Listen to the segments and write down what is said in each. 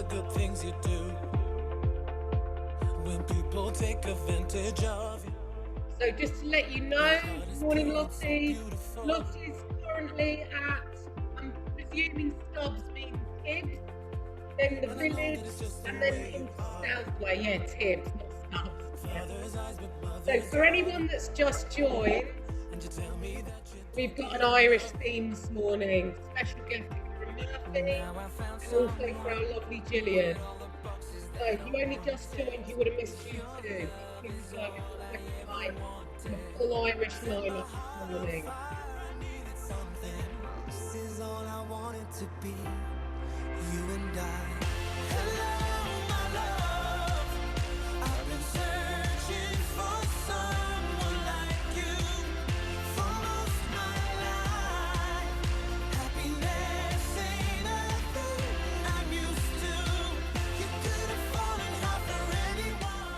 good things you do when people take advantage of you. So just to let you know, good morning Lottie. Lottie's currently at, I'm presuming Stubbs means Tibbs, then the village, and then into Southway. Yeah, Tibbs, not Stubbs. Yeah. So for anyone that's just joined, we've got an Irish theme this morning. Special guest Karen Murphy, and also for our lovely Jillian. So if you only just joined, you would have missed you too. But here we go, we've got second time in a full Irish lineup this morning. This is all I wanted to be, you and I. Hello, my love. I've been searching for someone like you for most my life. Happiness ain't a thing I'm used to. You could have fallen hard for anyone.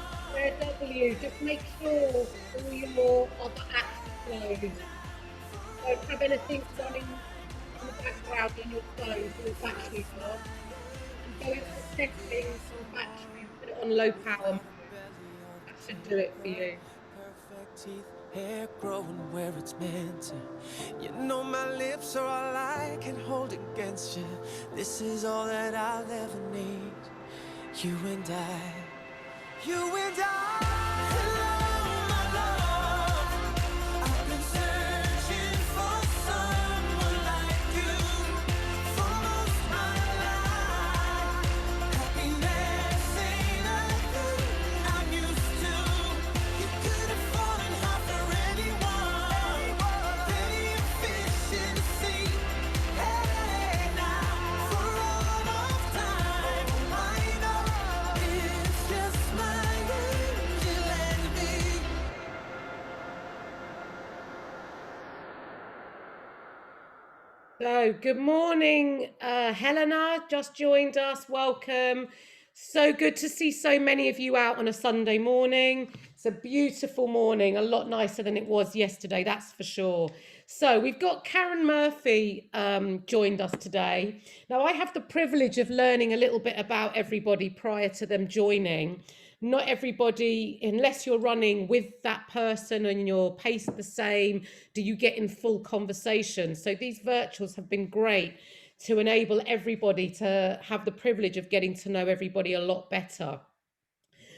W, just make sure all your other apps are closed. Don't have anything running in the background on your phone so the battery's off. And go into the settings for battery, put it on low power mode. That should do it for you. Perfect teeth, hair growing where it's meant to. You know my lips are all I can hold against you. This is all that I'll ever need. You and I. You and I. Hello, my love. I've been searching for someone like you for most my life. Happiness ain't a thing I'm used to. You could have fallen hard for anyone. Plenty of fish in the sea. Hey, now for all of time, I know it's just my angel and me. So, good morning, Helena. Just joined us. Welcome. So good to see so many of you out on a Sunday morning. It's a beautiful morning, a lot nicer than it was yesterday, that's for sure. So, we've got Karen Murphy joined us today. Now, I have the privilege of learning a little bit about everybody prior to them joining. Not everybody, unless you're running with that person and your pace the same, do you get in full conversation. So these virtuals have been great to enable everybody to have the privilege of getting to know everybody a lot better.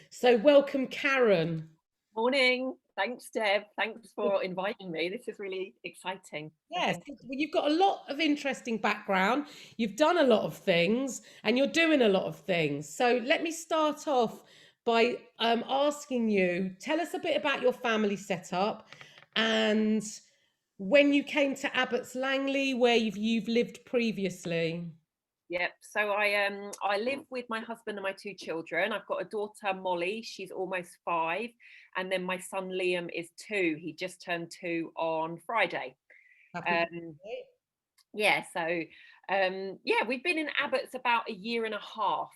So welcome, Karen. Morning. Thanks, Deb. Thanks for inviting me. This is really exciting. Yes, you've got a lot of interesting background. You've done a lot of things and you're doing a lot of things. So let me start off by asking you, tell us a bit about your family setup and when you came to Abbots Langley, where you've lived previously. Yep. So I live with my husband and my two children. I've got a daughter, Molly. She's almost 5, and then my son Liam is 2. He just turned 2 on Friday. Yeah. So yeah, we've been in Abbots about a year and a half.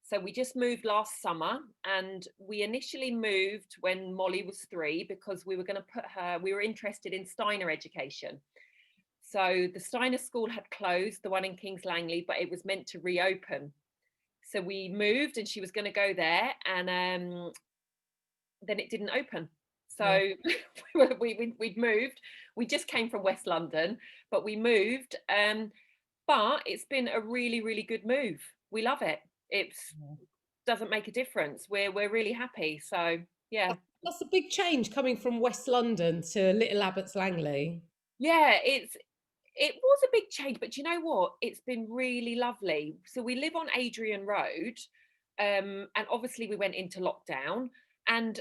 So we just moved last summer, and we initially moved when Molly was 3 because we were going to put her. We were interested in Steiner education. So the Steiner school had closed, the one in Kings Langley, but it was meant to reopen. So we moved and she was going to go there, and then it didn't open. So yeah. we'd moved. We just came from West London, but we moved. But it's been a really, really good move. We love it. It doesn't make a difference. We're really happy. So yeah. That's a big change coming from West London to Little Abbots Langley. Yeah, it was a big change, but you know what? It's been really lovely. So we live on Adrian Road, and obviously we went into lockdown, and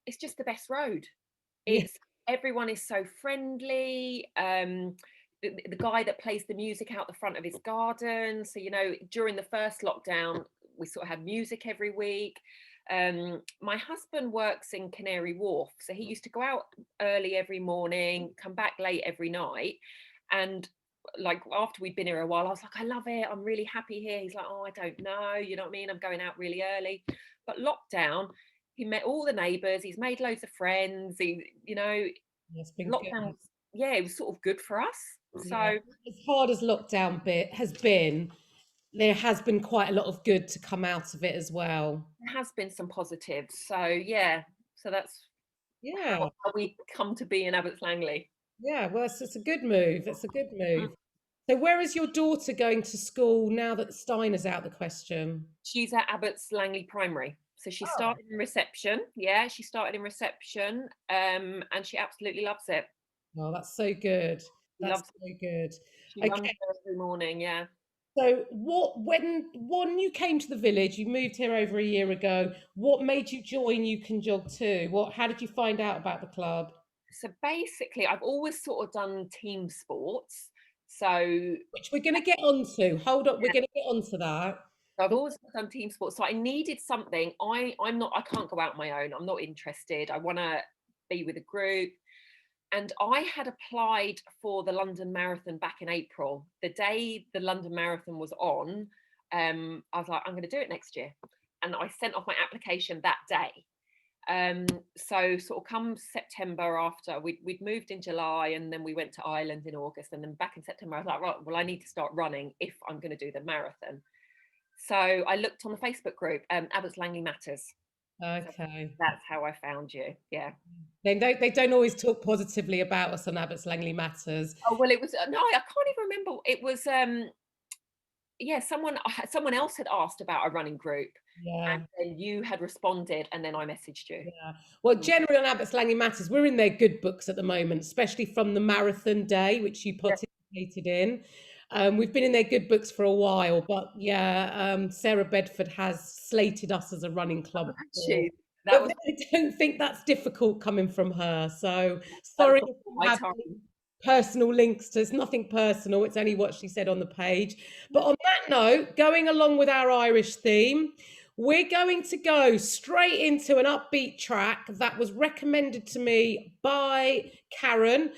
it's just the best road. It's everyone is so friendly. The guy that plays the music out the front of his garden. So, you know, during the first lockdown, we sort of had music every week. My husband works in Canary Wharf, so he used to go out early every morning, come back late every night. And like after we'd been here a while, I was like, I love it. I'm really happy here. He's like, oh, I don't know. You know what I mean? I'm going out really early. But lockdown, he met all the neighbours. He's made loads of friends. He, you know, lockdown. Yeah, it was sort of good for us. So as hard as lockdown bit has been, there has been quite a lot of good to come out of it as well. There has been some positives. So yeah, so that's Yeah, how we come to be in Abbots Langley. yeah. Well, it's a good move. It's a good move. So, where is your daughter going to school now that Stein is out the question? She's at Abbots Langley Primary. So she started in reception. Yeah, she started in reception, and she absolutely loves it. Oh, that's so good. She That's loves it. so good. She runs Okay. there every morning. Yeah. So, when you came to the village, you moved here over a year ago. What made you join You Can Jog Too? How did you find out about the club? So basically, I've always sort of done team sports. So Which we're going to get onto. Hold up, we're going to get onto that. I've But always done team sports. So I needed something. I can't go out on my own. I'm not interested. I want to be with a group. And I had applied for the London Marathon back in April. The day the London Marathon was on, I was like, I'm going to do it next year. And I sent off my application that day. So sort of come September, after we'd moved in July, and then we went to Ireland in August, and then back in September I was like, right, well, I need to start running if I'm going to do the marathon. So I looked on the Facebook group, Abbots Langley Matters. okay. That's how I found you. Yeah. They don't always talk positively about us on Abbots Langley Matters. Oh well, it was no, I can't even remember. It was yeah, someone else had asked about a running group, Yeah. and then you had responded, and then I messaged you. Yeah. Well, generally on Abbots Langley Matters, we're in their good books at the moment, especially from the marathon day, which you Yeah. participated in. We've been in their good books for a while, but yeah, Sarah Bedford has slated us as a running club before. Actually, that But was I don't think that's difficult coming from her. So sorry if you my have time. any personal links to. It's nothing personal. It's only what she said on the page. But on that note, going along with our Irish theme, we're going to go straight into an upbeat track that was recommended to me by Karen.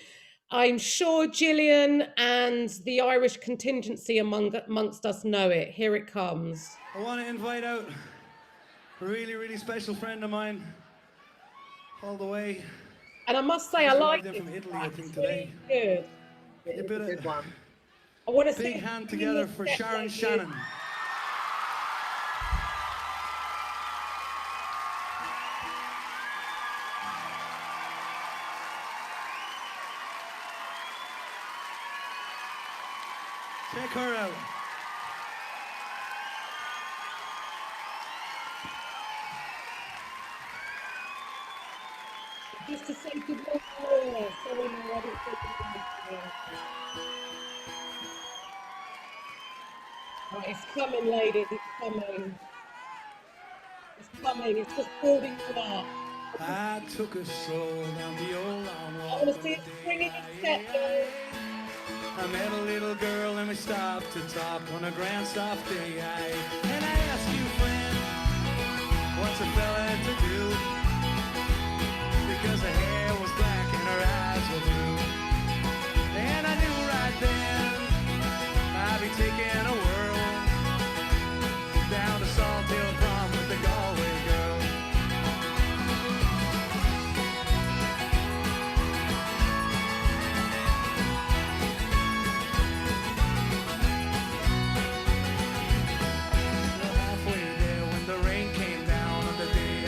I'm sure Jillian and the Irish contingency amongst us know it. Here it comes. I want to invite out a really, really special friend of mine, all the way. And I must say, I Just like arrived in it. from Italy, I think, It's today. really good. It A was bit a of good one. I want to big say hand together for Sharon Shannon. Check her out. Just to say good morning. Sorry, no, I didn't say good morning. Right, it's coming, ladies. It's coming. It's coming. It's just building up. I took a stroll down the old lawn I walk want to of see the it day. springing its step, guys. I met a little girl and we stopped to talk on a grand soft day. And I asked you, friend, what's a fella to do? Because her hair was black and her eyes were blue. And I knew right then I'd be taking a whirl down to Salt Hill Prom with the Galway girl. Halfway there when the rain came down on the day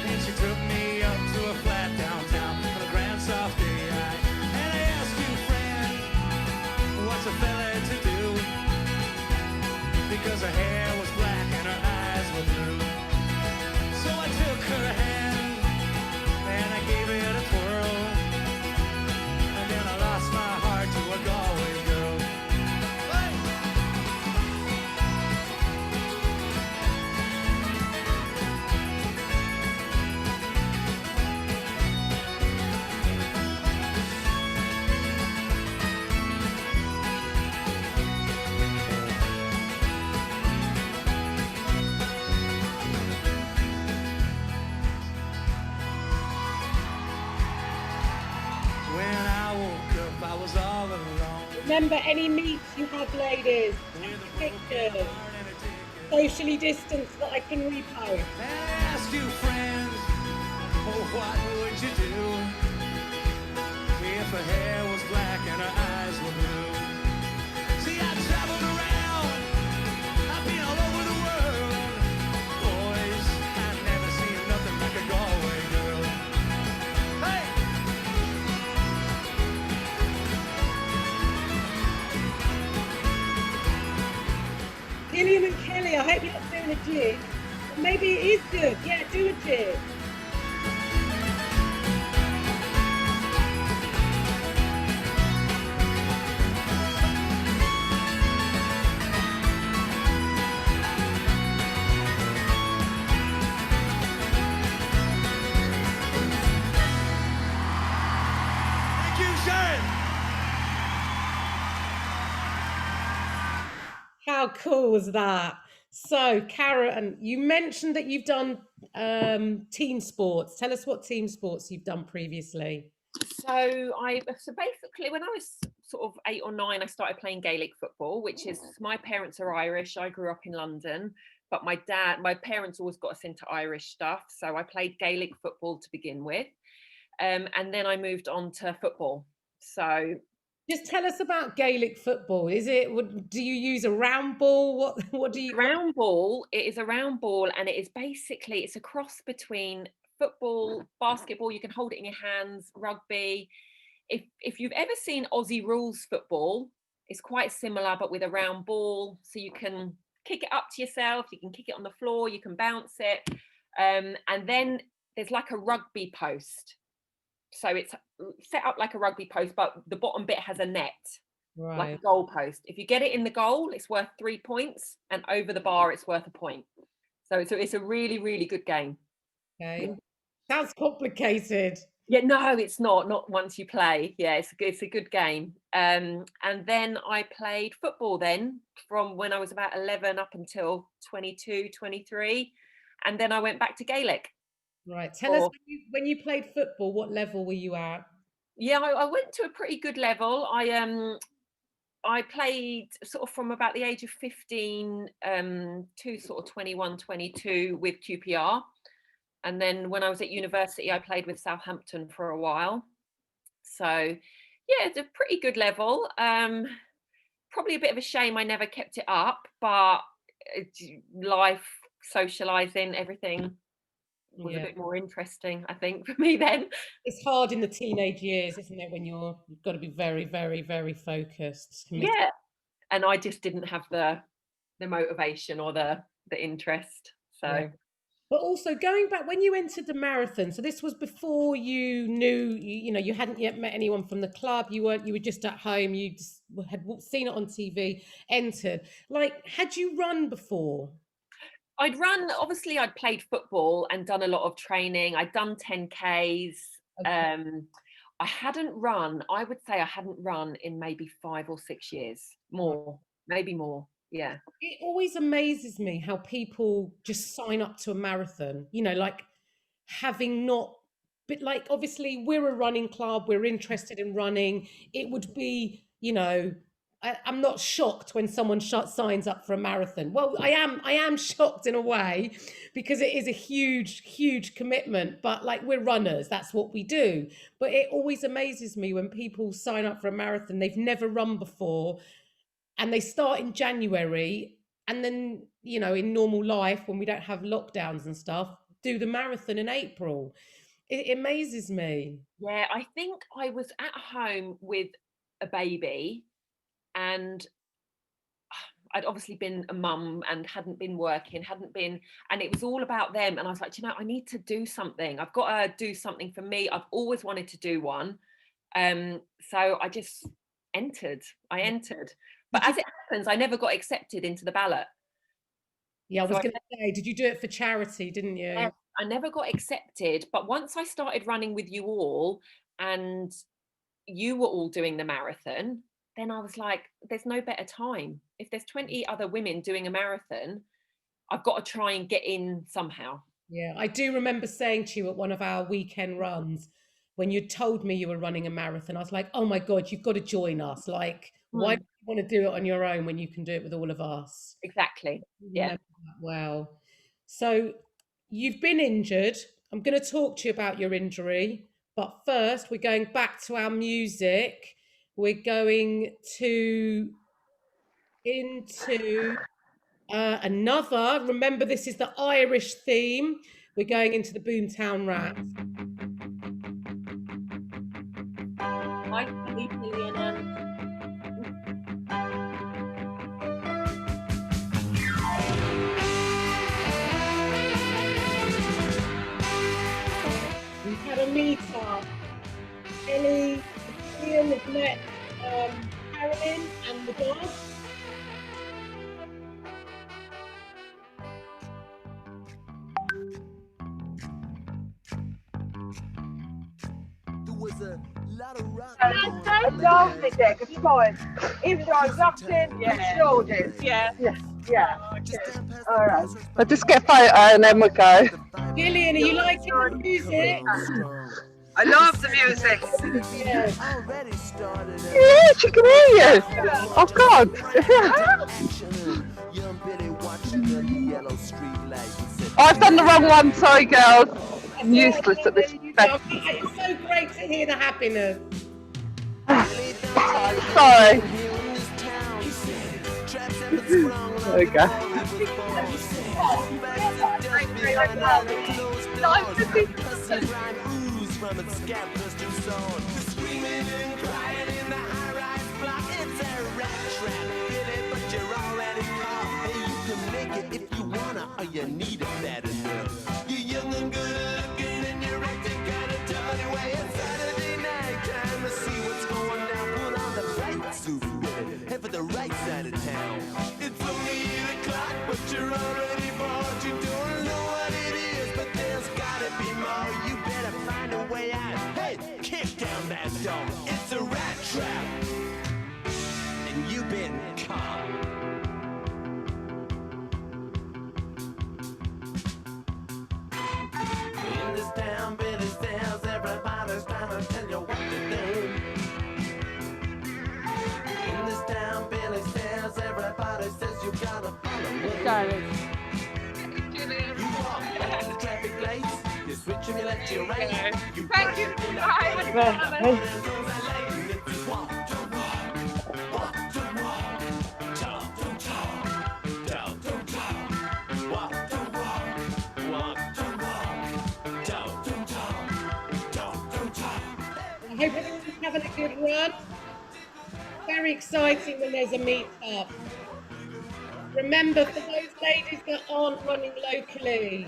and she took me up to a flat downtown on a grand soft day. And I asked you, friend, what's a fella to do? Because her hair was black and her eyes were blue. So I took her hand and I gave it a twirl, and then I lost my heart to a Galway girl. Hey! When I woke up, I was all alone. Remember, any meets you have, ladies, With a take broken pictures. heart and a ticket. Socially distanced that I can repost. And I asked you, friends, oh, what would you do if her hair was black and her eyes were blue? See, I traveled around jig. Maybe it is good. Yeah, do a jig. Thank you, Sharon. How cool was that? So, Karen, you mentioned that you've done team sports. Tell us what team sports you've done previously. So basically, when I was sort of 8 or 9, I started playing Gaelic football, which is, my parents are Irish. I grew up in London, but my parents always got us into Irish stuff. So I played Gaelic football to begin with, and then I moved on to football. So Just tell us about Gaelic football. Do you use a round ball? What do you? round ball, it is a round ball, and it is basically, it's a cross between football, basketball. You can hold it in your hands, rugby. If you've ever seen Aussie rules football, it's quite similar, but with a round ball. So you can kick it up to yourself, you can kick it on the floor, you can bounce it, and then there's like a rugby post. So it's set up like a rugby post, but the bottom bit has a net, like Right. a goal post. If you get it in the goal, it's worth 3 points, and over the bar, it's worth a point. So it's a really, really good game. Okay. Sounds complicated. Yeah, no, it's not once you play. Yeah, it's a good game. And then I played football then from when I was about 11 up until 22, 23. And then I went back to Gaelic. Right. Tell us when you played football, what level were you at? Yeah, I went to a pretty good level. I played sort of from about the age of 15 to sort of 21, 22 with QPR. And then when I was at university, I played with Southampton for a while. So yeah, it's a pretty good level. Probably a bit of a shame I never kept it up, but life, socializing, everything was a Yeah. bit more interesting, I think, for me then. It's hard in the teenage years, isn't it, when you've got to be very, very, very focused, committed. Yeah, and I just didn't have the motivation or the interest. Yeah. So But also going back when you entered the marathon, so this was before you knew, you hadn't yet met anyone from the club. You were just at home. You just had seen it on TV, entered. Like, had you run before? I'd run, obviously I'd played football and done a lot of training. I'd done 10Ks. Okay. I hadn't run, I would say I hadn't run in maybe 5 or 6 years, maybe more. Yeah. It always amazes me how people just sign up to a marathon, like having not, but like obviously we're a running club, we're interested in running. It would be, I'm not shocked when someone signs up for a marathon. Well, I am shocked in a way because it is a huge, huge commitment. But like we're runners, that's what we do. But it always amazes me when people sign up for a marathon, they've never run before, and they start in January, and then in normal life when we don't have lockdowns and stuff, do the marathon in April. It amazes me. Yeah, I think I was at home with a baby, and I'd obviously been a mum and hadn't been working, and it was all about them. And I was like, I need to do something. I've got to do something for me. I've always wanted to do one. So I just entered. I entered. But Did you? as it happens, I never got accepted into the ballot. Yeah, I So was going to say, did you do it for charity? Didn't you? I never got accepted. But once I started running with you all, and you were all doing the marathon, then I was like, there's no better time. If there's 20 other women doing a marathon, I've got to try and get in somehow. Yeah, I do remember saying to you at one of our weekend runs when you told me you were running a marathon, I was like, oh my God, you've got to join us. Like, why do you want to do it on your own when you can do it with all of us? Exactly. I Yeah. remember that well. So you've been injured. I'm going to talk to you about your injury, but first we're going back to our music. We're going to into another. Remember, this is the Irish theme. We're going into the Boomtown Rats. Hi, Jillian. had a meet-up. Ellie, Jillian has met Carolyn and the dog. There was a lot of rock. Lovely day, it's fine. If you're locked in, yeah, show this. Yeah. Yeah. All right. I'll just get photo and then we'll go. Gillian, are you liking the music? I love the music. Yeah. Yes, you can hear you. Oh God. I've done the wrong one, sorry girls. I'm useless at this. It's so great to hear the happiness. Sorry. There we go. You need it bad enough. You're young and good looking and you're acting kind of tough anyway. It's Saturday night, time to see what's going down. Put on the right suit, head for the right side of town. It's only 8 o'clock, but you're already bored. You don't know what it is, but there's gotta be more. You better find a way out. Hey, kick down that door. It's a rat trap, and you've been caught. In this town, Billy says everybody's trying to tell you what to do. In this town, Billy says everybody says you gotta follow me. You walk at the traffic lights, you switch and you let your right. You Thank you. walk to walk, walk to walk, talk to talk, talk to talk, walk to walk, walk to walk, talk to talk, talk to talk. I hope everyone's having a good run. Very exciting when there's a meet-up. Remember, for those ladies that aren't running locally,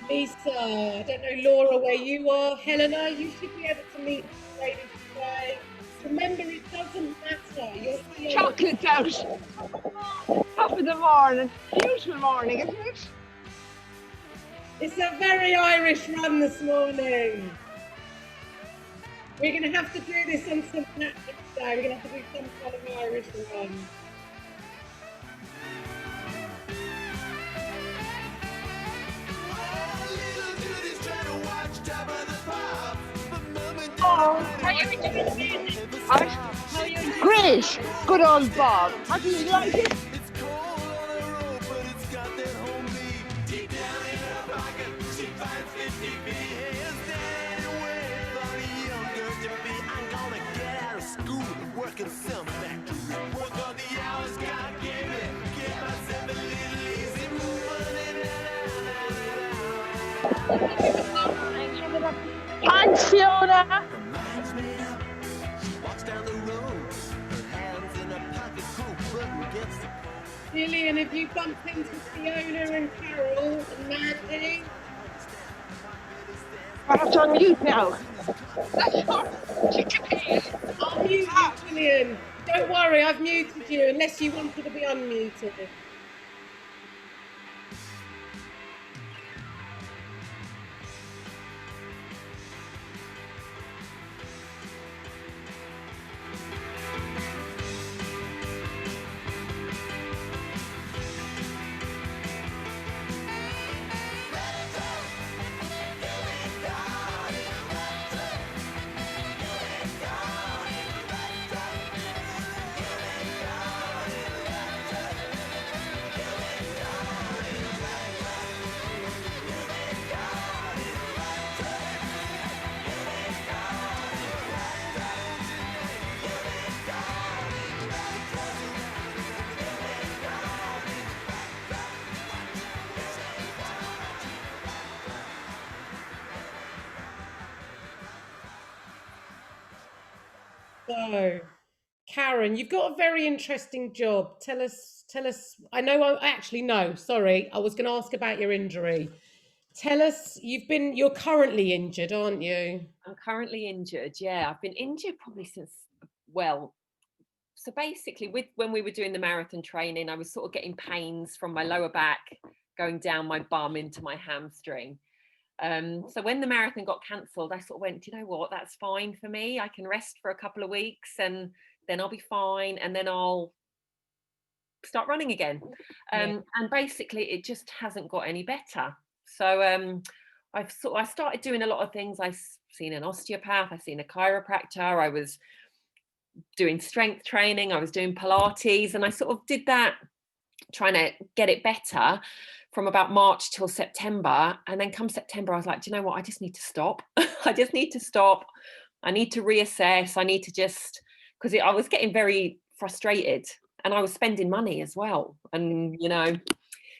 Lisa, I don't know, Laura, where you are, Helena, you should be able to meet the ladies today. Remember, it doesn't matter. You're still Chocolate out. Top of the morning. Beautiful morning, isn't it? It's a very Irish run this morning. We're going to have to do this on St. Patrick's Day. We're going to have to do some kind of Irish run. Great. Good old Bob. How do you like it? It's cold on the road, but it's got that home beat. Deep down in her pocket, she finds 50 feet. Is that way for the younger to be? I'm gonna get out of school and work in some factory. Work all the hours God gave me. Give myself a little easy moving. Thanks, Fiona. Her mind's made up. She walks down the road. Her hands in her pocket, cool button gets the Jillian, have you bumped into Fiona and Carol and Mandy? I have to unmute now. I'll mute you, Jillian. Don't worry, I've muted you unless you wanted to be unmuted. So, Karen, you've got a very interesting job. Tell us, I know, I actually know, sorry, I was going to ask about your injury. Tell us, you're currently injured, aren't you? I'm currently injured. Yeah, I've been injured probably since, well, so basically when we were doing the marathon training, I was sort of getting pains from my lower back going down my bum into my hamstring. So when the marathon got cancelled, I sort of went, do you know what, that's fine for me. I can rest for a couple of weeks and then I'll be fine, and then I'll start running again. Yeah. And basically it just hasn't got any better. So I started doing a lot of things. I've seen an osteopath, I've seen a chiropractor, I was doing strength training, I was doing Pilates, and I sort of did that, trying to get it better from about March till September. And then come September, I was like, do you know what? I just need to stop. I just need to stop. I need to reassess. I need to just, because I was getting very frustrated and I was spending money as well. And,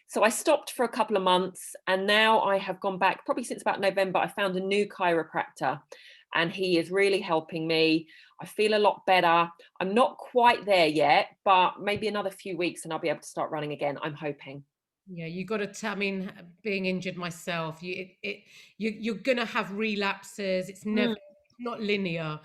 so I stopped for a couple of months, and now I have gone back probably since about November. I found a new chiropractor and he is really helping me. I feel a lot better. I'm not quite there yet, but maybe another few weeks and I'll be able to start running again, I'm hoping. Yeah, you got to. I mean, being injured myself, you're gonna have relapses. It's never, it's not linear.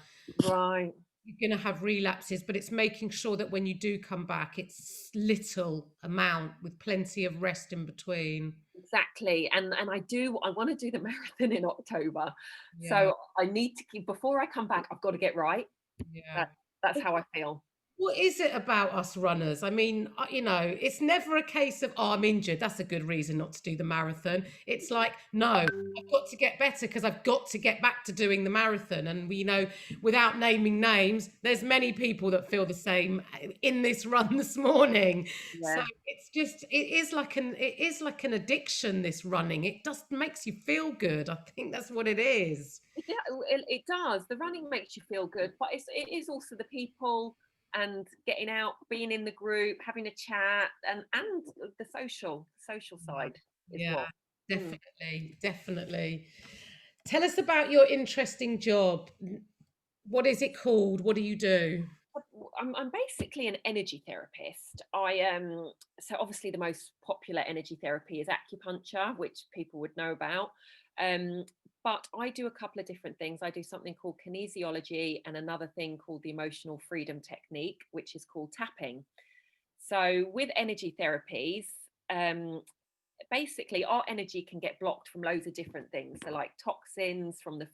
Right. You're gonna have relapses, but it's making sure that when you do come back, it's little amount with plenty of rest in between. Exactly. And I want to do the marathon in October. Yeah, So I need to keep, before I come back, I've got to get right. yeah. That's how I feel. What is it about us runners? I mean, it's never a case of, oh, I'm injured. That's a good reason not to do the marathon. It's like, no, I've got to get better because I've got to get back to doing the marathon. And we know, without naming names, there's many people that feel the same in this run this morning. So Yeah. it is like an addiction, this running. It just makes you feel good. I think that's what it is. Yeah, it does. The running makes you feel good, but it is also the people and getting out, being in the group, having a chat, and the social side as Yeah, well. definitely, definitely. Tell us about your interesting job. What is it called? What do you do? I'm basically an energy therapist. So obviously the most popular energy therapy is acupuncture, which people would know about. Um, but I do a couple of different things. I do something called kinesiology and another thing called the emotional freedom technique, which is called tapping. So with energy therapies, um, basically our energy can get blocked from loads of different things. So like toxins from the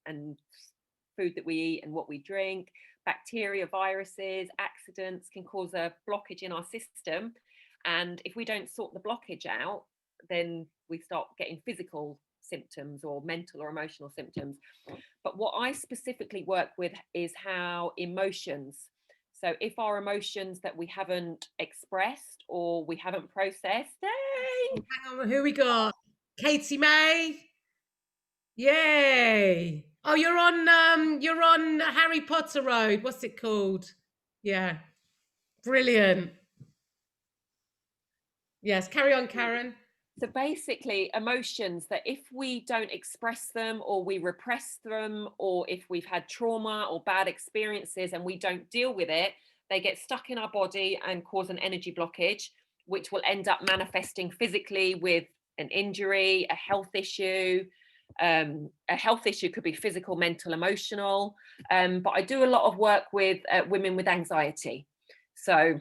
and food that we eat and what we drink, bacteria, viruses, accidents can cause a blockage in our system. And if we don't sort the blockage out, then we start getting physical symptoms or mental or emotional symptoms. But what I specifically work with is how emotions, so if our emotions that we haven't expressed or we haven't processed, hey, Hang on, who we got? Katie May. Yay. Oh, you're on Harry Potter Road. What's it called? Yeah. Brilliant. Yes, carry on, Karen. so basically, emotions that if we don't express them or we repress them, or if we've had trauma or bad experiences and we don't deal with it, they get stuck in our body and cause an energy blockage, which will end up manifesting physically with an injury, a health issue. A health issue could be physical, mental, emotional. But I do a lot of work with women with anxiety. So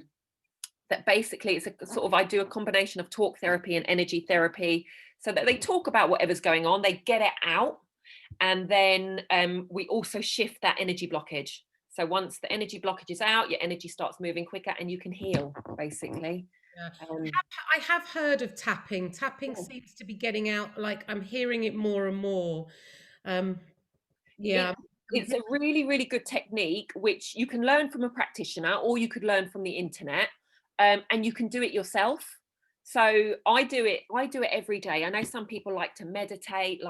that basically it's a sort of, I do a combination of talk therapy and energy therapy so that they talk about whatever's going on, they get it out, and then we also shift that energy blockage. So once the energy blockage is out, your energy starts moving quicker and you can heal, basically. Yeah. um, I have heard of tapping. Tapping seems to be getting out, like I'm hearing it more and more. Um, it, yeah. it's a really, really good technique which you can learn from a practitioner or you could learn from the internet, and you can do it yourself. So I do it every day. I know some people like to meditate,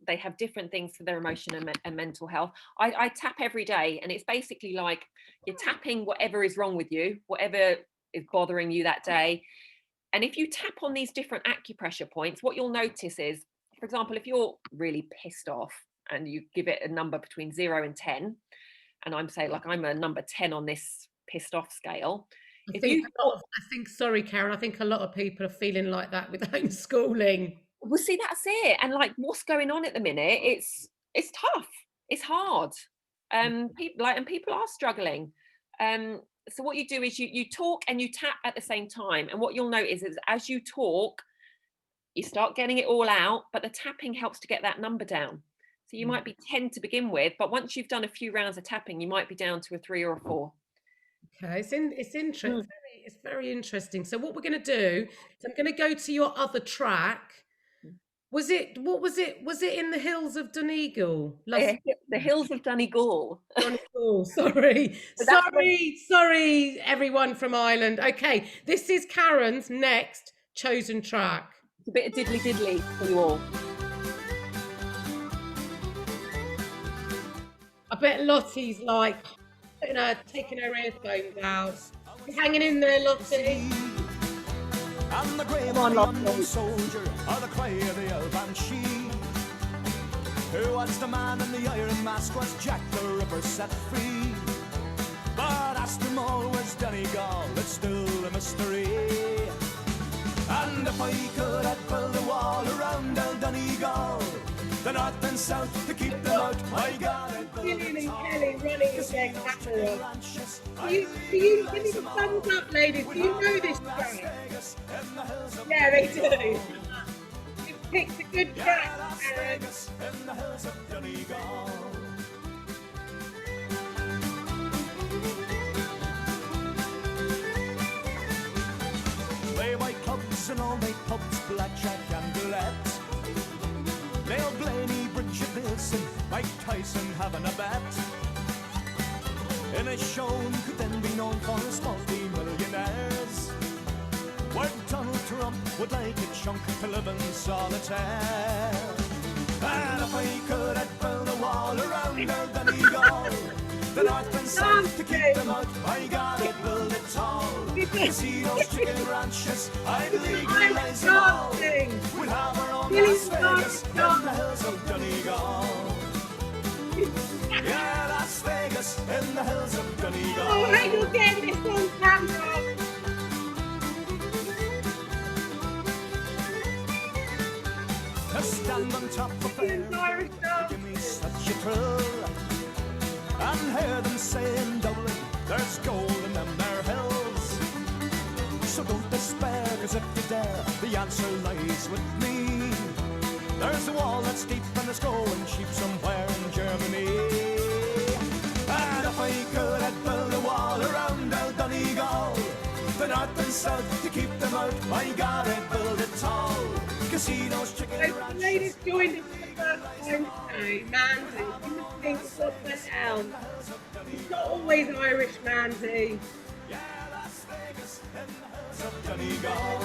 they have different things for their emotion and mental health. I tap every day, and it's basically like you're tapping whatever is wrong with you, whatever is bothering you that day. And if you tap on these different acupressure points, what you'll notice is, for example, if you're really pissed off and you give it a number between 0 and 10, and I'm a number 10 on this pissed off scale. I If think you thought, sorry, Karen, I think a lot of people are feeling like that with homeschooling. Well, see, that's it. And like what's going on at the minute, it's tough. It's hard. People are struggling. So what you do is you talk and you tap at the same time. And what you'll notice is as you talk, you start getting it all out, but the tapping helps to get that number down. So you might be 10 to begin with, but once you've done a few rounds of tapping, you might be down to a 3 or a 4. Okay, it's interesting. It's very interesting. So what we're going to do is I'm going to go to your other track. What was it? Was it in the hills of Donegal? The hills of Donegal. Donegal, sorry. Sorry, everyone from Ireland. Okay, this is Karen's next chosen track. It's a bit of diddly diddly for you all. I bet Lottie's like, taking her earphones out. You hanging in there, Lottie? I'm the grave Come on, of the Lottie. unknown soldier, or the cry of the old banshee. Who was the man in the iron mask? Was Jack the Ripper set free? But as to all was Donegal, it's still a mystery. And if I could, I'd build a wall around old Donegal, the north and south to keep them out. My God, I'd build Jillian a and tall Kelly running with their camera. ranches. Give me the thumbs up, ladies. Do you know this track? Yeah, they do. You picked a good track, Karen. In the hills of Donegal. Play white clubs and all night pubs, blackjack and roulette. Neil Blaney, Bridget Wilson, Mike Tyson having a bet. In a show could then be known for his multi-millionaires, where Donald Trump would like a chunk to live in solitaire. And if I could, I'd build a wall around old Donegal, the north and south to keep them out. My God, I'd build it tall. Casinos, chicken ranches, I'd legalize them all. We'd have our own Las Vegas in the hills of Donegal. Yeah, Las Vegas in the hills of Donegal. Oh, hey, you're getting this on camera. To stand on top of fair, give me such a thrill. And hear them say in Dublin, there's gold in them there hills. So don't despair, cause if you dare, the answer lies with me. There's a wall that's deep and it's growing cheap somewhere in Germany. And if I could, I'd build a wall around old Donegal, the north and south to keep them out. My God, I'd build it tall. Casinos, chicken The ladies joined us for the first time today, Mandy. You must think, what the hell? He's not always Irish, Mandy. Yeah, Las Vegas in the hills of Donegal.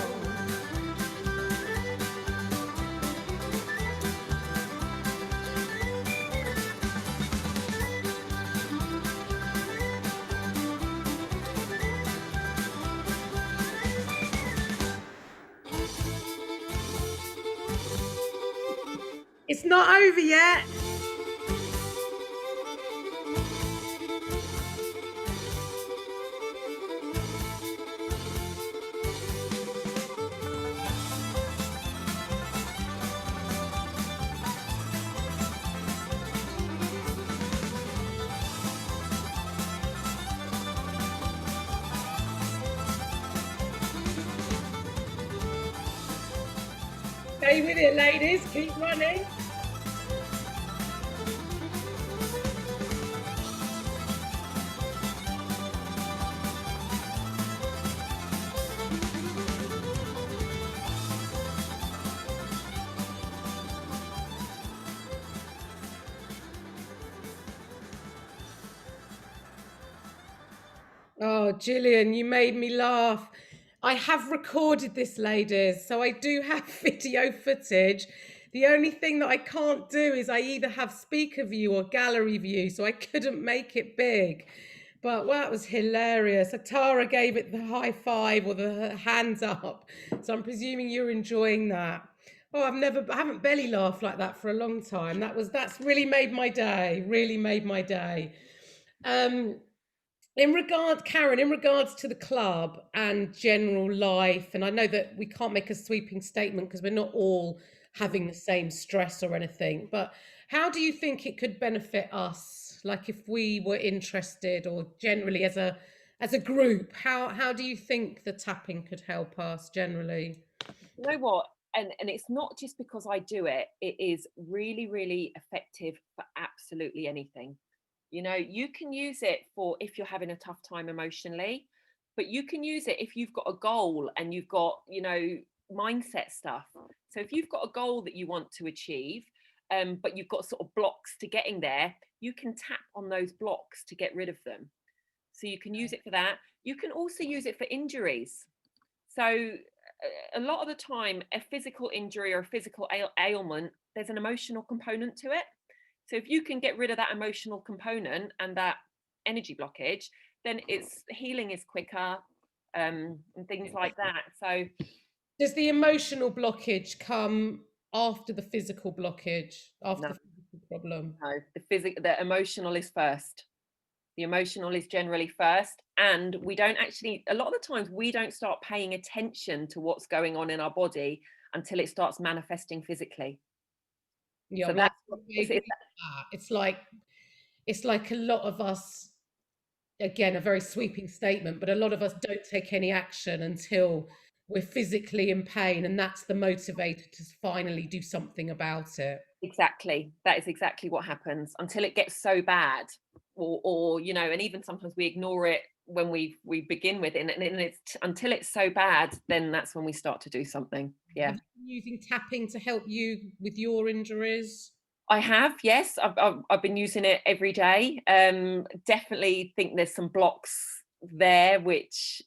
It's not over yet. Stay with it, ladies. Keep running. Oh, Jillian, you made me laugh. I have recorded this, ladies, so I do have video footage. The only thing that I can't do is I either have speaker view or gallery view, so I couldn't make it big. But well, that was hilarious. Tara gave it the high five or the hands up. So I'm presuming you're enjoying that. Oh, I haven't belly laughed like that for a long time. That's really made my day. Really made my day. Karen, in regards to the club and general life, and I know that we can't make a sweeping statement because we're not all having the same stress or anything. But how do you think it could benefit us? Like if we were interested, or generally as a group, how do you think the tapping could help us generally? You know what? And it's not just because I do it, it is really, really effective for absolutely anything. You know, you can use it for if you're having a tough time emotionally, but you can use it if you've got a goal and you've got, you know, mindset stuff. So if you've got a goal that you want to achieve, but you've got sort of blocks to getting there, you can tap on those blocks to get rid of them. So you can use it for that. You can also use it for injuries. So a lot of the time, a physical injury or a physical ailment, there's an emotional component to it. So if you can get rid of that emotional component and that energy blockage, then it's healing is quicker, and things like that. So Does the emotional blockage come after the physical blockage, after no, the physical problem? no, the emotional is first. The emotional is generally first, and we don't actually, a lot of the times we don't start paying attention to what's going on in our body until it starts manifesting physically. Yeah, So well, that's I agree with that. It's like a lot of us, again, a very sweeping statement, but a lot of us don't take any action until we're physically in pain, and that's the motivator to finally do something about it. exactly, that is exactly what happens until it gets so bad, or you know, and even sometimes we ignore it when we begin with it, and it's until it's so bad, then that's when we start to do something. Yeah. Have you been using tapping to help you with your injuries? I have, yes. I've been using it every day. Definitely think there's some blocks there which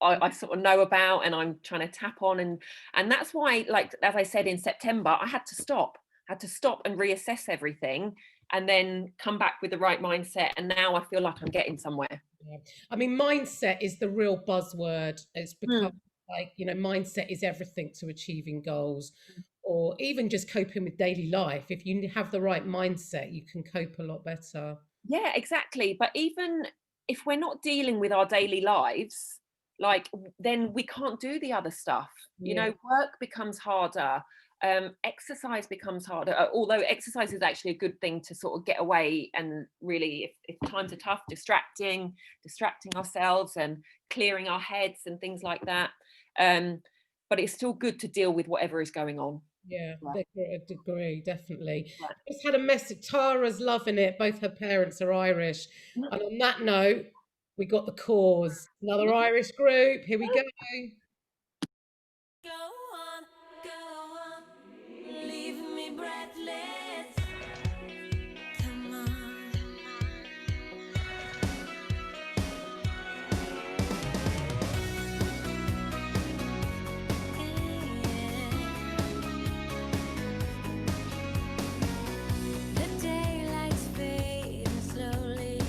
I sort of know about, and I'm trying to tap on, and that's why, like as I said in September, I had to stop, and reassess everything, and then come back with the right mindset. And now I feel like I'm getting somewhere. Yeah. I mean, mindset is the real buzzword. It's become Mm. like, mindset is everything to achieving goals, or even just coping with daily life. If you have the right mindset, you can cope a lot better. Yeah, exactly. But even if we're not dealing with our daily lives, like then we can't do the other stuff. You Yeah. know, work becomes harder. Exercise becomes harder. Although exercise is actually a good thing to sort of get away and really, if times are tough, distracting ourselves and clearing our heads and things like that. But it's still good to deal with whatever is going on. Yeah, Yeah. I agree, definitely. Yeah. Just had a message. Tara's loving it. Both her parents are Irish. And on that note, we got the cause. Another Irish group. Here we go. Go on, go on, leaving me breathless. Come on. The daylight's fading slowly,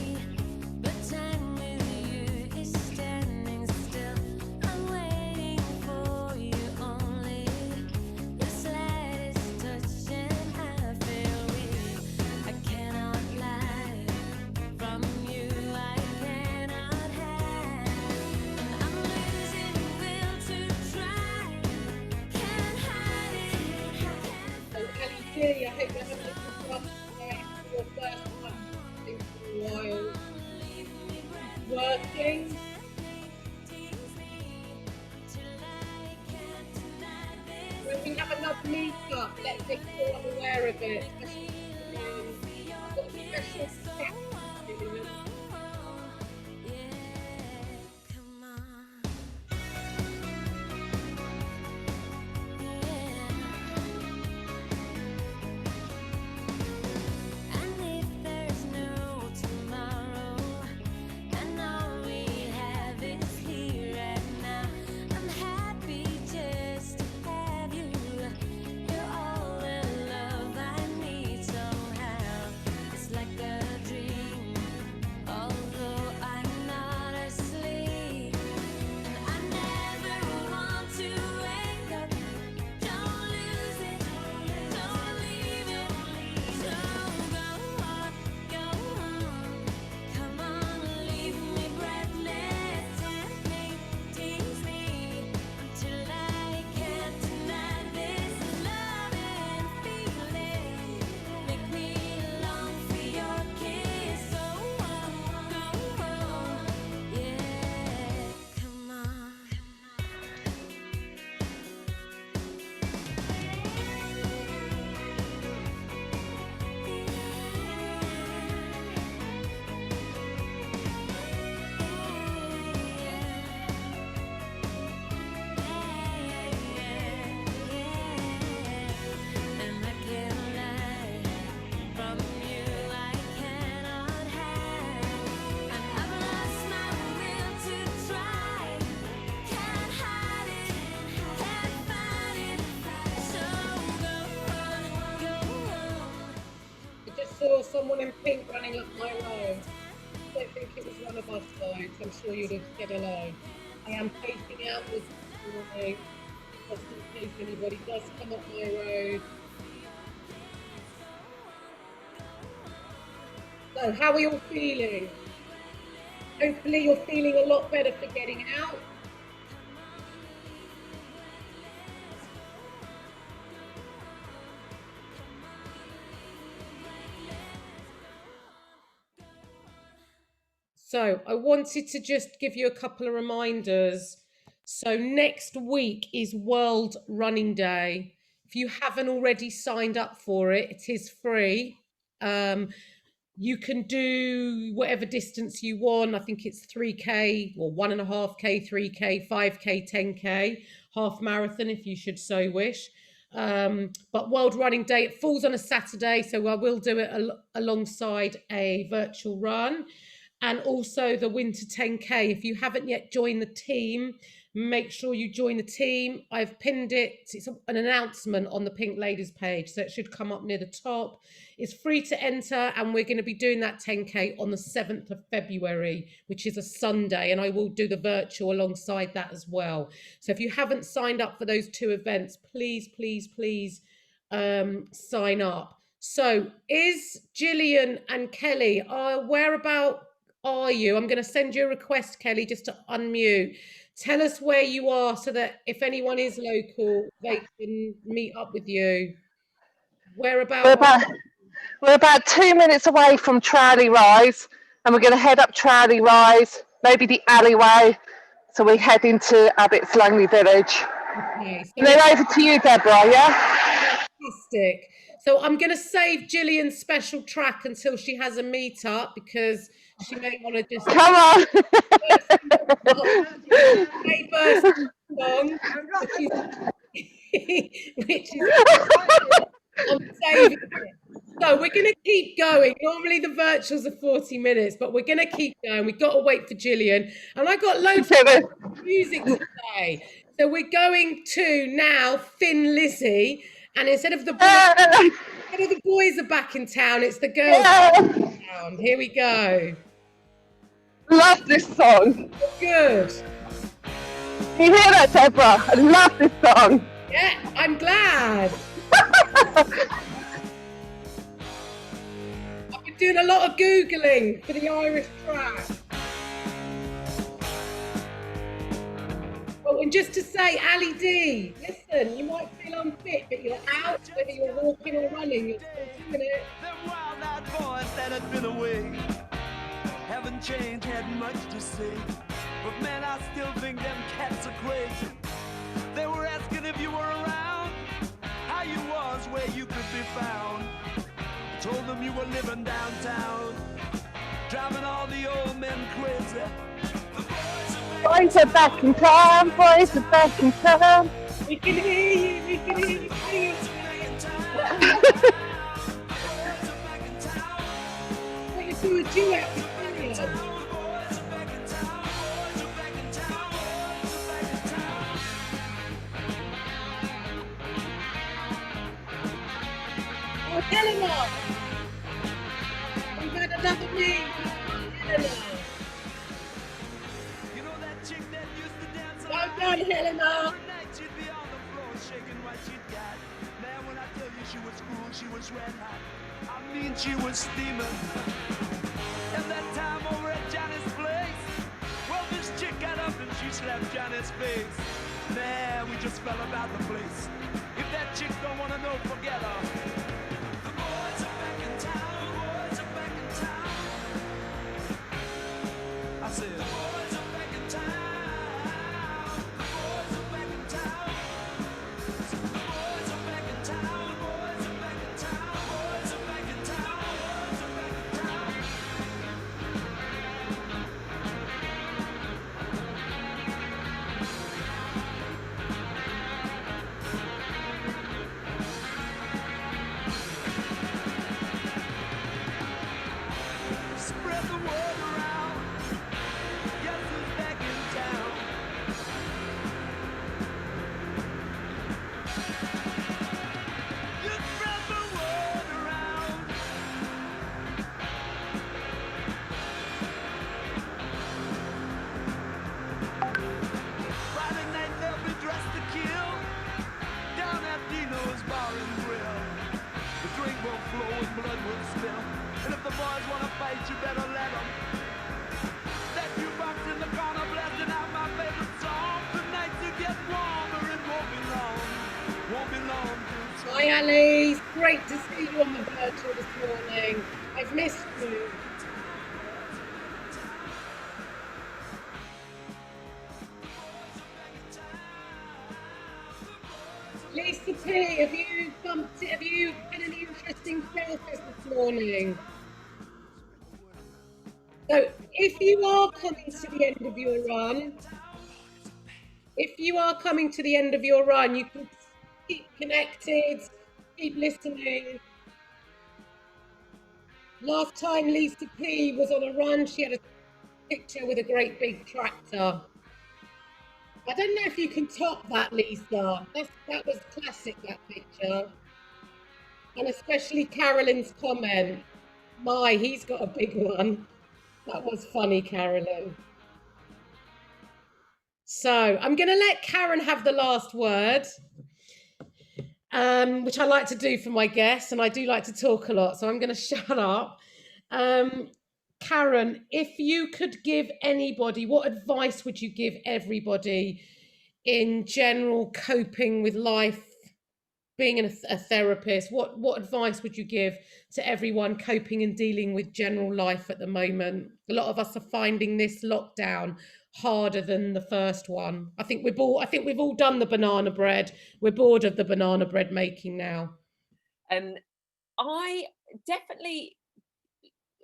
but time with you is standing still. I'm waiting for you only. The slightest touch and I feel weak. I cannot lie. From you I cannot hide. I'm losing the will to try. Can't hide it. So, Ellie G, I hope you're having a good one today. Your first time in a while. Working. When we have another meet-up, let's make sure I'm aware of it. Especially, got a special practice. And if there's no tomorrow, and all we have saw someone in pink running up my road. I don't think it was one of us though, so I'm sure you'd have said hello. I am facing outwards this morning, just in case anybody does come up my road. So, how are you all feeling? Hopefully you're feeling a lot better for getting out. So I wanted to just give you a couple of reminders. So next week is World Running Day. If you haven't already signed up for it, it is free. You can do whatever distance you want. I think it's 3K or 1.5K, 3K, 5K, 10K, half marathon if you should so wish. But World Running Day, it falls on a Saturday, so I will do it alongside a virtual run. And also the Winter 10K. If you haven't yet joined the team, make sure you join the team. I've pinned it. It's an announcement on the Pink Ladies page, so it should come up near the top. It's free to enter, and we're going to be doing that 10K on the 7th of February, which is a Sunday, and I will do the virtual alongside that as well. So if you haven't signed up for those two events, please, please, please sign up. So is Jillian and Kelly, whereabout are you? I'm going to send you a request, Kelly, just to unmute. Tell us where you are so that if anyone is local, they can meet up with you. Whereabouts? We're about 2 minutes away from Trowley Rise, and we're going to head up Trowley Rise, maybe the alleyway, so we head into Abbott's Langley Village. Okay, so And then over to you, Deborah, yeah? Fantastic. So I'm going to save Jillian's special track until she has a meet-up, because she may want to just... Come on! burst song, which is... I'm saving it. So we're going to keep going. Normally the virtuals are 40 minutes, but we're going to keep going. We've got to wait for Jillian. And I got loads of music to play. So we're going to now Thin Lizzy. And instead of the boys are back in town, it's the girls back in town. Here we go. Love this song. Good. You hear that, Deborah? I love this song. Yeah, I'm glad. I've been doing a lot of Googling for the Irish track. Oh, and just to say, Ali D, listen, you might feel unfit, but you're out, whether you're walking or running, you're still doing it. Them wild-eyed boys that had been away haven't changed, had much to say. But man, I still think them cats are crazy. They were asking if you were around, how you was, where you could be found. Told them you were living downtown, driving all the old men crazy. Boys are back in town, boys are back in town. We can hear you, we can hear you singing. What you do a duet with Jillian. Oh, Helena! We've had another meet. Helena. You know that chick that used to dance Well done, Helena. night, she'd be on the floor shaking what she'd got. Man, when I tell you she was cool, she was red hot. I mean, she was steaming. And that time over at Johnny's place, well, this chick got up and she slapped Johnny's face. Man, we just fell about the place. If that chick don't wanna know, forget her. The boys are back in town, the boys are back in town. I said, the boys are back in town. The boys are back in town. The boys are back in town. The boys are back in town. The boys are back in town. The boys are back in town. Ali. It's great to see you on the virtual this morning. I've missed you. Lisa P, have you had any interesting selfies this morning? So if you are coming to the end of your run, you can keep connected, keep listening. Last time Lisa P was on a run, she had a picture with a great big tractor. I don't know if you can top that, Lisa. That was classic, that picture. And especially Carolyn's comment. He's got a big one. That was funny, Carolyn. So I'm going to let Karen have the last word, which I like to do for my guests, and I do like to talk a lot, so I'm going to shut up. Karen, if you could give anybody, what advice would you give everybody in general coping with life, being a therapist? What advice would you give to everyone coping and dealing with general life at the moment? A lot of us are finding this lockdown harder than the first one. I think we've all done the banana bread. We're bored of the banana bread making now. I definitely,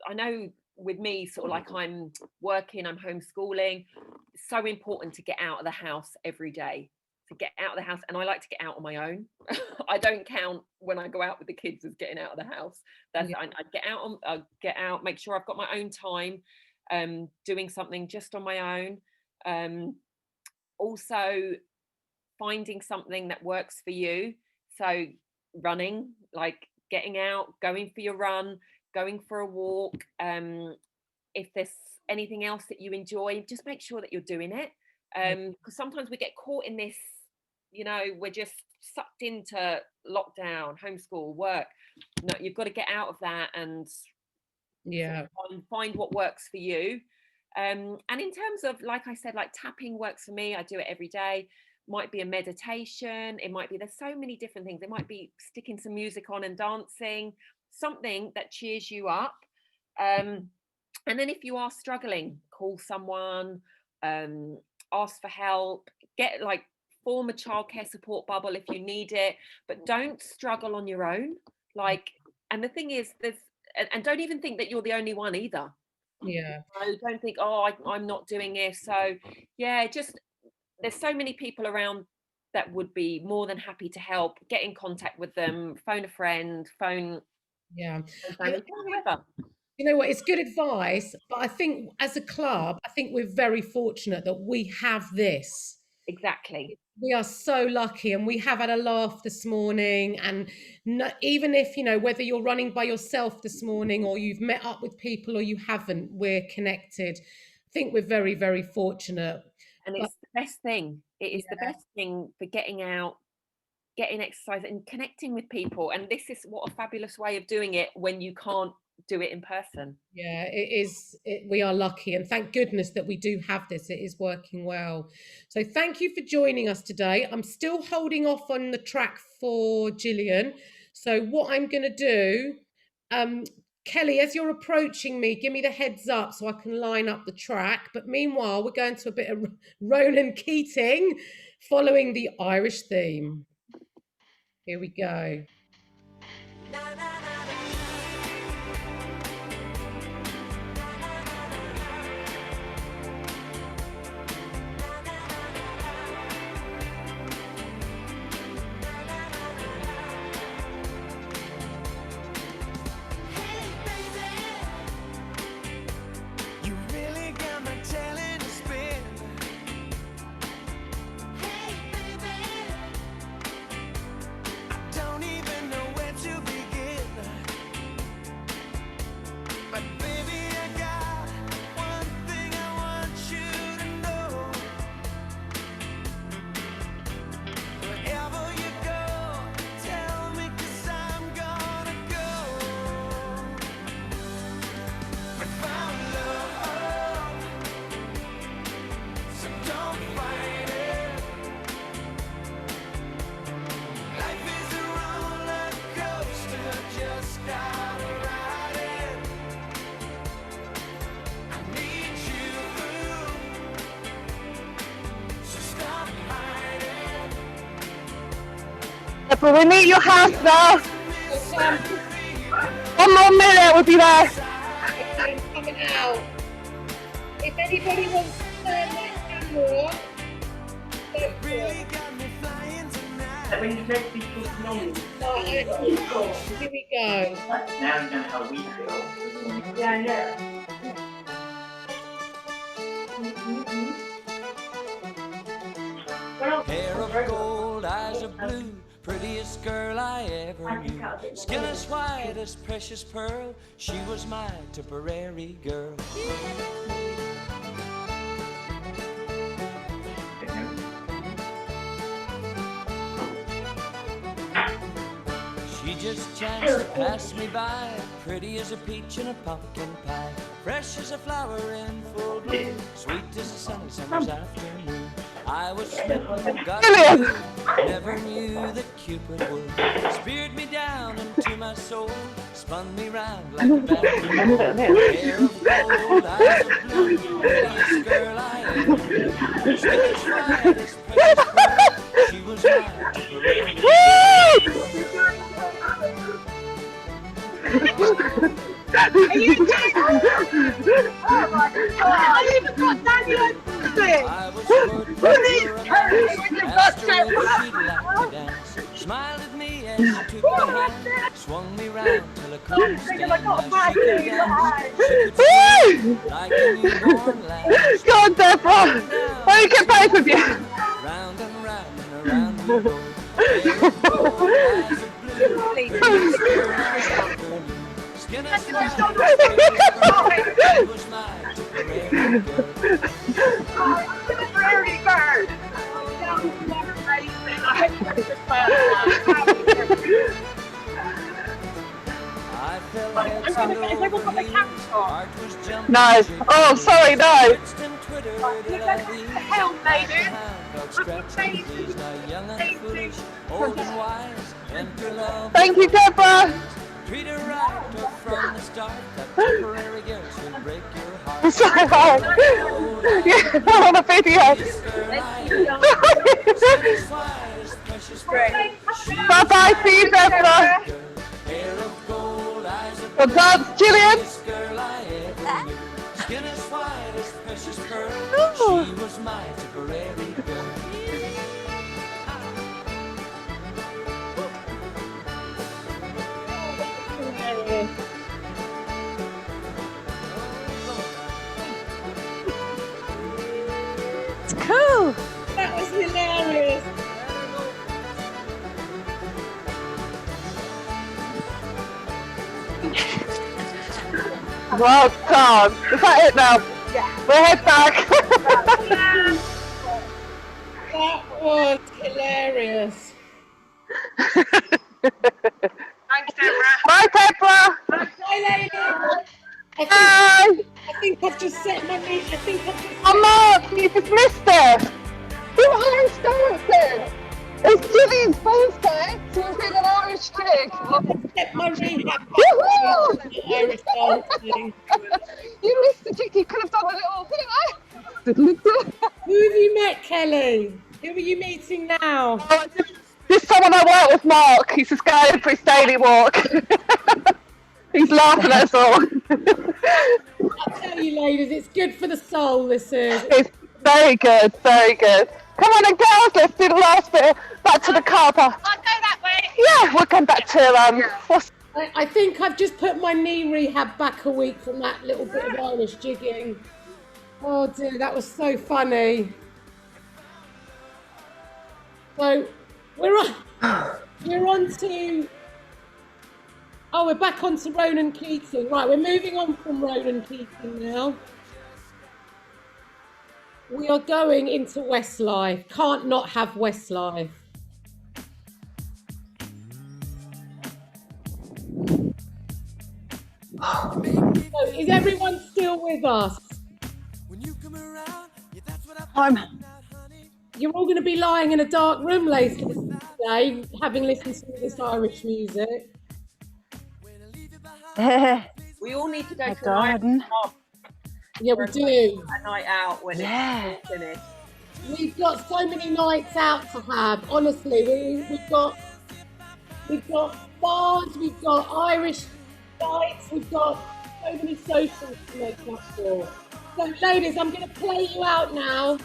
I know with me, sort of like I'm working, I'm homeschooling, it's so important to get out of the house every day, to get out of the house. And I like to get out on my own. I don't count when I go out with the kids as getting out of the house. That's, yeah. I get out, make sure I've got my own time, doing something just on my own. Also finding something that works for you. So running, like getting out, going for your run, going for a walk. If there's anything else that you enjoy, just make sure that you're doing it. Because sometimes we get caught in this, we're just sucked into lockdown, homeschool, work. No, you've got to get out of that and find what works for you. And in terms of, like I said, like tapping works for me. I do it every day. Might be a meditation. It might be, there's so many different things. It might be sticking some music on and dancing, something that cheers you up. And then if you are struggling, call someone, ask for help, form a childcare support bubble if you need it, but don't struggle on your own. And the thing is, and don't even think that you're the only one either. Yeah. So don't think, I'm not doing it. So yeah, just, there's so many people around that would be more than happy to help. Get in contact with them, phone a friend, phone whoever. You know what, it's good advice, but I think as a club, I think we're very fortunate that we have this. Exactly. We are so lucky, and we have had a laugh this morning. And even if, whether you're running by yourself this morning or you've met up with people or you haven't, we're connected. I think we're very, very fortunate. And it's the best thing. It is the best thing for getting out, getting exercise and connecting with people. And this is what a fabulous way of doing it when you can't do it in person. Yeah, it is. We are lucky, and thank goodness that we do have this. It is working well. So thank you for joining us today. I'm still holding off on the track for Jillian. So what I'm going to do, Kelly, as you're approaching me, give me the heads up so I can line up the track. But meanwhile, we're going to a bit of Ronan Keating following the Irish theme. Here we go. Life is a roller Deborah, we need your house now. Okay, I'm 1 more minute, we'll be there. coming out. If anybody wants to turn that camera off, go for it. That when you make people noise. Right, here we go. Now you know how we feel. Yeah. Hair of gold, eyes of blue, prettiest girl I ever knew. Skin as white as precious pearl, she was my Tipperary girl. She just chanced to pass me by, pretty as a peach in a pumpkin pie, fresh as a flower in full bloom, sweet as a sunny summer's afternoon. I was smitten, got Jillian! never knew that Cupid would. Speared me down into my soul, spun me round like a ballerina. Hair of gold, eyes of blue, prettiest girl I ever knew. Skin as white as precious pearl, she was my Tipperary girl. Are you doing? Oh my God! I even got Daniel to it. I was put When you've got asked her if she'd like to dance, smiled at me as she took my hand, swung me round till I couldn't stand. Now she could dance, she could swing like a newborn lamb. Go on, Deborah. Let me get both of you. Round and round and around we go. Hair of gold, eyes of blue, prettiest girl I ever knew. Skin as white as precious pearl, she was my Tipperary girl. Prairie bird. I fell heads over heels, heart was jumping. No. Oh, sorry, no. Twitched and twittered at Hell, lady. now young and foolish, old and wise, enter love. Thank you, Deborah. Treat her right or from the start, that Tipperary girl should break your heart. I'm sorry. Yeah, I'm on a video. This girl I ever as wide as precious pearl. She Bye-bye, see you, Deborah. hair of gold, eyes of Well done, Jillian. this girl I ever knew. Skin as white as precious pearl. She was my Tipperary girl. It's cool. That was hilarious. Well done. Is that it now? Yeah. We'll head back. That was hilarious. Thanks, Deborah. Bye, Deborah. Hi, lady. Bye. I think I've just set my knee. I think I've just Oh, Mark, you just missed it. You Irish dancing. It's Jillian's birthday, so we're doing an Irish jig. set my rehab Woohoo! Irish dancing. You missed the jig. You could have done a little. Who have you met, Kelly? Who are you meeting now? This someone I work with, Mark. He's just going for his daily walk. He's laughing at us all. I'll tell you, ladies, it's good for the soul, this is. It's very good, very good. Come on, and girls, let's do the last bit. Back to the car park. I'll go that way. Yeah, we'll come back to what's I think I've just put my knee rehab back a week from that little bit of Irish jigging. Oh dear, that was so funny. So we're on to. Oh, we're back on to Ronan Keating. Right, we're moving on from Ronan Keating now. We are going into Westlife. Can't not have Westlife. So is everyone still with us? You're all going to be lying in a dark room later today, having listened to this Irish music. We all need to go to a garden. pub Yeah, we do. a night out when it's finished. We've got so many nights out to have. Honestly, we've got We've got bars, we've got Irish nights, we've got so many socials to make up for. So ladies, I'm going to play you out now.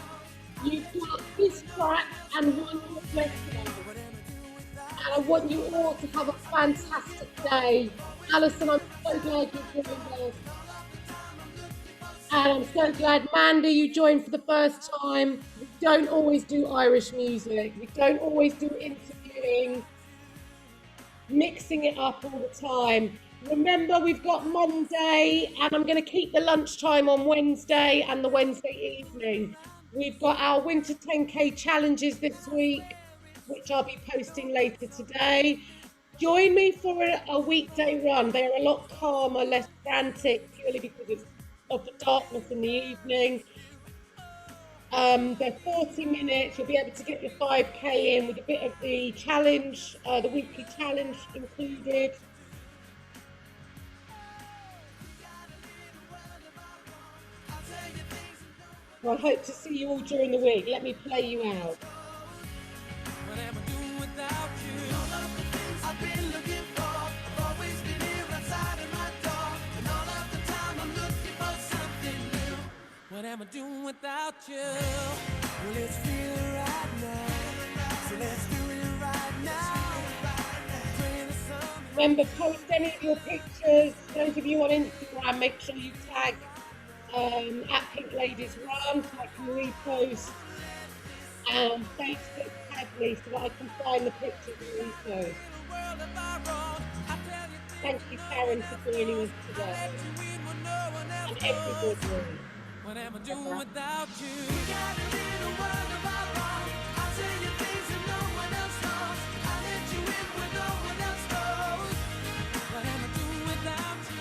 You've got this track and one more question. And I want you all to have a fantastic day. Alison, I'm so glad you're doing this. And I'm so glad, Mandy, you joined for the first time. We don't always do Irish music. We don't always do interviewing, mixing it up all the time. Remember, we've got Monday, and I'm going to keep the lunchtime on Wednesday and the Wednesday evening. We've got our Winter 10K challenges this week, which I'll be posting later today. Join me for a weekday run. They're a lot calmer, less frantic, purely because of the darkness in the evening. They're 40 minutes. You'll be able to get your 5K in with a bit of the challenge, the weekly challenge included. Well, I hope to see you all during the week. Let me play you out. What am I doing without you? All of the things I've been looking for, I've always been here outside of my door, and all of the time I'm looking for something new. What am I doing without you? Well, it's feeling right now, so let's do it right now. Praying the sun. Remember, post any of your pictures. Those of you on Instagram, make sure you tag at Pink Ladies Run so I can repost. And Facebook tag me so that I can find the pictures and repost. Thank you, Karen, for joining us today. And everybody. What am I doing without you? We got a little world of our own. I'll tell you things that no one else knows. I'll let you in where no one else goes. What am I doing without you?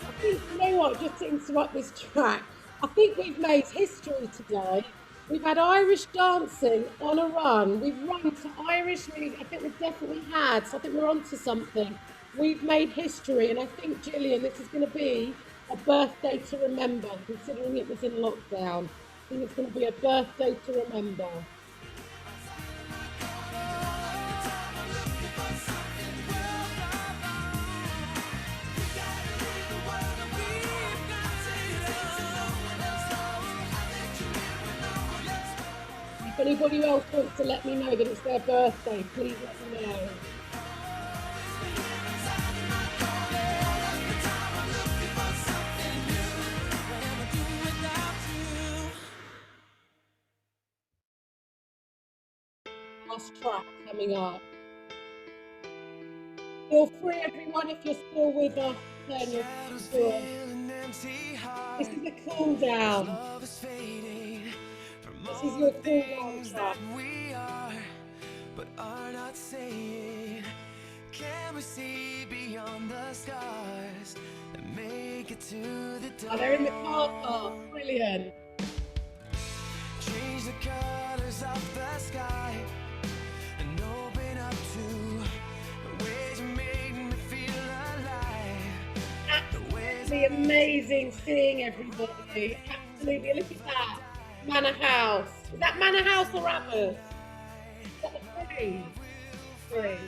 I think, you know what, just to interrupt this track, I think we've made history today. We've had Irish dancing on a run. We've run to Irish music. I think we've definitely had, so I think we're onto something. We've made history, and I think, Jillian, this is going to be a birthday to remember, considering it was in lockdown. I think it's going to be a birthday to remember. If anybody else wants to let me know that it's their birthday, please let me know. Last track coming up. Feel free, everyone, if you're still with us, turn your phones on. This is a cool down. This is your cool down track. We are, but are not saying. Can we see beyond the scars and make it to the dawn? Oh, they're in the car park. Brilliant. Change the colors of the sky and open up to the ways you made me feel alive. Absolutely amazing seeing everybody. Absolutely. Look at that. Manor House. Is that Manor House or Abbott? Is that the three? Three.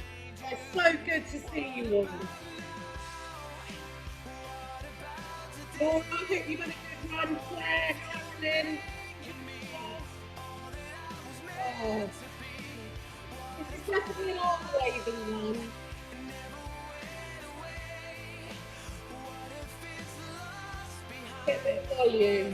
It's so good to see you all. Laura, I hope you've had a good run. Claire, Carolyn. Oh. This is definitely an all-waving one. Get a bit of volume.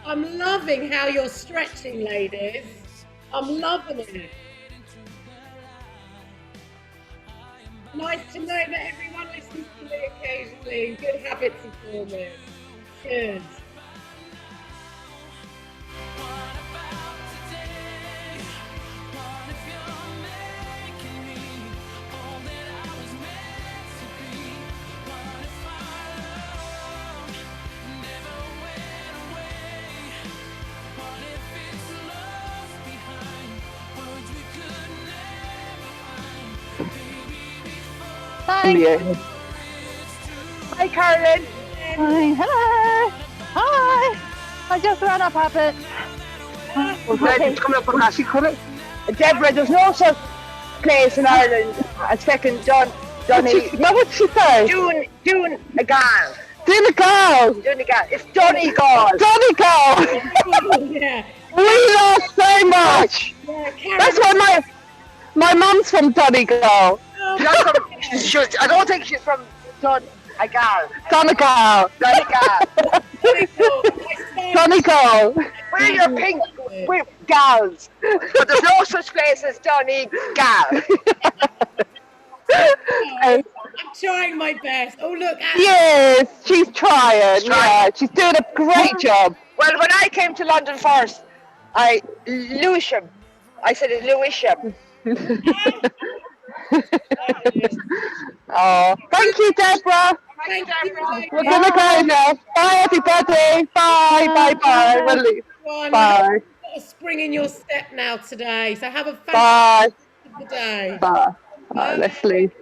I'm loving how you're stretching, ladies. I'm loving it. Nice to know that everyone listens to me occasionally. Good habits of forming. Good. Brilliant. Hi, Carolyn. Hi, hello. Hi. I just ran up a bit. We're glad to come up with What's she call it? Deborah, there's no such place in Ireland as second Donny. No, what'd she say? Doing a gal. Donegal. Doing a gal. It's Donegal. Donegal. Yeah. We love so much. Yeah, Karen. That's why my mum's from Donegal. I don't think she's from Donegal. Donegal. Donegal. We're your pink. We're gals. But there's no such place as Donegal. I'm trying my best. Oh, look. Yes, she's trying. Yeah, she's doing a great job. Well, when I came to London first, Lewisham. I said it's Lewisham. Oh, thank you, Deborah. Thank you. We're gonna go now. Bye, everybody. Bye, bye, bye. We'll leave. Everyone, Bye. got a spring in your step now today. So have a Bye. fantastic day. Bye. Bye. Let's leave.